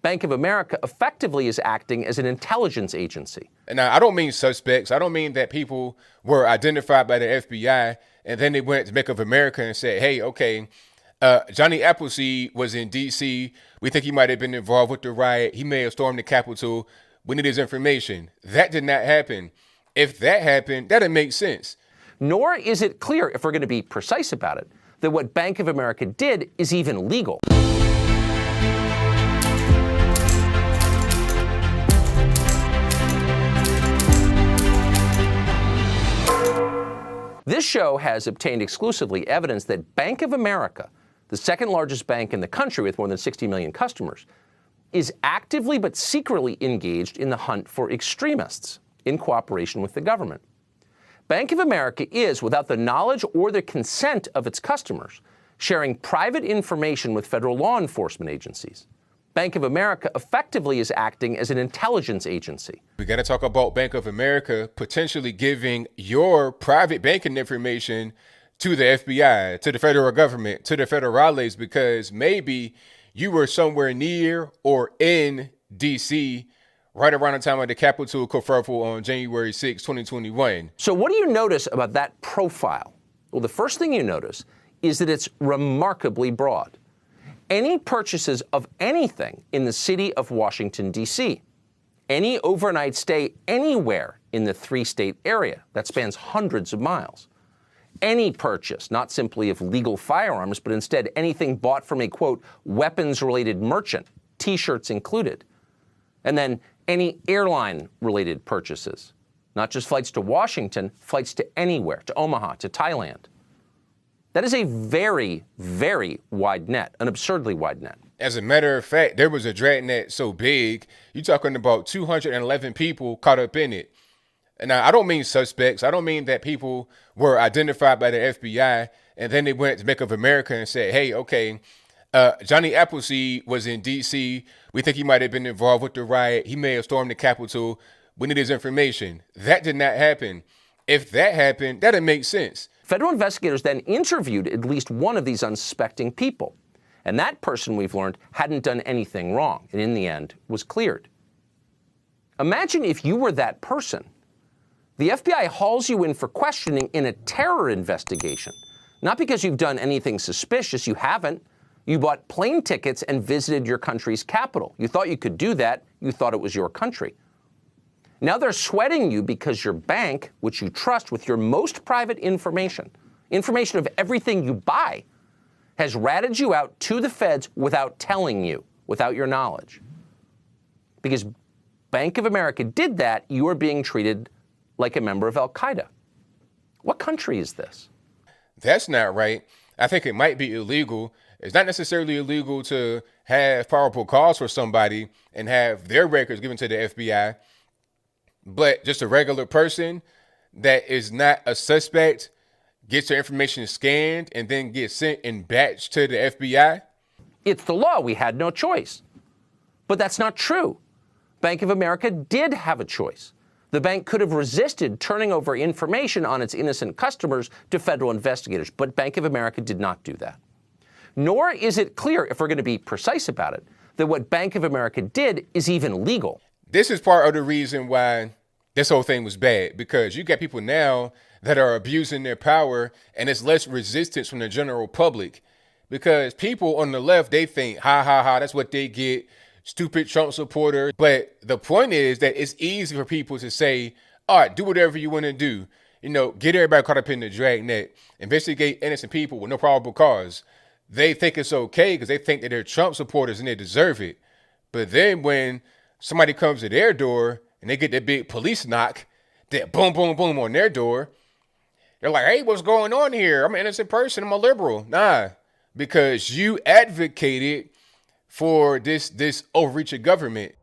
Bank of America effectively is acting as an intelligence agency. Now, I don't mean suspects. I don't mean that people were identified by the FBI and then they went to Bank of America and said, hey, okay, Johnny Appleseed was in D.C. We think he might have been involved with the riot. He may have stormed the Capitol. We need his information. That did not happen. If that happened, that'd make sense. Nor is it clear, if we're going to be precise about it, that what Bank of America did is even legal. This show has obtained exclusively evidence that Bank of America, the second largest bank in the country with more than 60 million customers, is actively but secretly engaged in the hunt for extremists in cooperation with the government. Bank of America is, without the knowledge or the consent of its customers, sharing private information with federal law enforcement agencies. Bank of America effectively is acting as an intelligence agency. We got to talk about Bank of America potentially giving your private banking information to the FBI, to the federal government, to the federales, because maybe you were somewhere near or in D.C. right around the time of the Capitol kerfuffle on January 6, 2021. So what do you notice about that profile? Well, the first thing you notice is that it's remarkably broad. Any purchases of anything in the city of Washington, D.C., any overnight stay anywhere in the three-state area that spans hundreds of miles, any purchase, not simply of legal firearms, but instead anything bought from a, quote, weapons-related merchant, T-shirts included, and then any airline-related purchases, not just flights to Washington, flights to anywhere, to Omaha, to Thailand. That is a very, very wide net, an absurdly wide net. As a matter of fact, there was a dragnet so big, you're talking about 211 people caught up in it. Now, I don't mean suspects. I don't mean that people were identified by the FBI and then they went to Bank of America and said, hey, okay, Johnny Appleseed was in D.C. We think he might have been involved with the riot. He may have stormed the Capitol. We need his information. That did not happen. If that happened, that'd make sense. Federal investigators then interviewed at least one of these unsuspecting people. And that person, we've learned, hadn't done anything wrong, and in the end was cleared. Imagine if you were that person. The FBI hauls you in for questioning in a terror investigation. Not because you've done anything suspicious, you haven't. You bought plane tickets and visited your country's capital. You thought you could do that. You thought it was your country. Now they're sweating you because your bank, which you trust with your most private information of everything you buy, has ratted you out to the feds without telling you, without your knowledge. Because Bank of America did that, you are being treated like a member of Al-Qaeda. What country is this? That's not right. I think it might be illegal. It's not necessarily illegal to have probable cause for somebody and have their records given to the FBI. But just a regular person that is not a suspect gets their information scanned and then gets sent in batch to the FBI? It's the law. We had no choice. But that's not true. Bank of America did have a choice. The bank could have resisted turning over information on its innocent customers to federal investigators, but Bank of America did not do that. Nor is it clear, if we're going to be precise about it, that what Bank of America did is even legal. This is part of the reason why this whole thing was bad, because you got people now that are abusing their power and it's less resistance from the general public, because people on the left, they think, ha, ha, ha, that's what they get, stupid Trump supporter. But the point is that it's easy for people to say, all right, do whatever you want to do. You know, get everybody caught up in the dragnet, investigate innocent people with no probable cause. They think it's okay because they think that they're Trump supporters and they deserve it. But then when somebody comes to their door and they get that big police knock, that boom, boom, boom on their door, they're like, hey, what's going on here? I'm an innocent person. I'm a liberal. Nah, because you advocated for this overreach of government.